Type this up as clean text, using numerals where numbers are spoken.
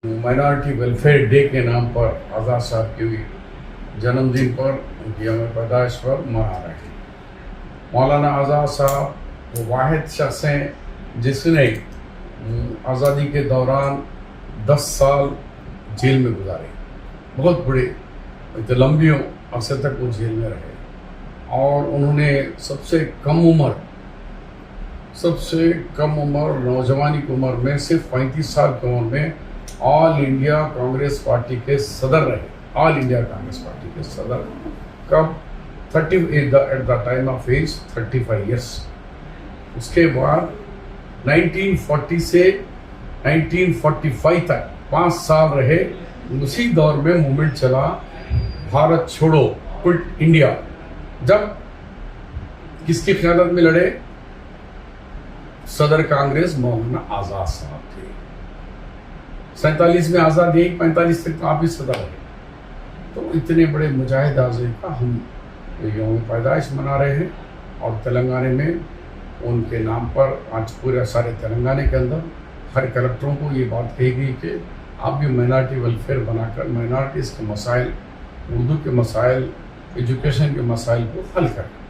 Minority welfare day के नाम पर आज़ाद साहब की जन्मदिन पर उनकी यौम पैदाइश पर मना रहे हैं। मौलाना आज़ाद साहब वो वाहिद शख्स हैं जिसने आज़ादी के दौरान 10 साल जेल में गुजारे। बहुत बड़े तो लंबी अरसे तक वो जेल में रहे और उन्होंने सबसे कम उम्र नौजवानी की उम्र में सिर्फ 35 साल की उम्र में ऑल इंडिया कांग्रेस पार्टी के सदर रहे। ऑल इंडिया कांग्रेस पार्टी के सदर कब 30 at the time of age 35 years. उसके बाद 1940 से 1945 तक 5 साल रहे। उसी दौर में मूवमेंट चला भारत छोड़ो क्विट इंडिया। जब किसकी क़यादत में लड़े? सदर कांग्रेस मौलाना आज़ाद साहब थे। 47 में आज़ादी आई, 45 तक तो आप ही सदर रहे। तो इतने बड़े मुजाहिद आज़म का हम यौम पैदाइश मना रहे हैं और तेलंगाना में उनके नाम पर आज पूरे सारे तेलंगाना के अंदर हर कलेक्टरों को ये बात कही गई कि आप भी माइनॉरिटी वेलफेयर बनाकर माइनॉरिटीज़ के मसाइल, उर्दू के मसाइल, एजुकेशन के मसाइल को हल करें।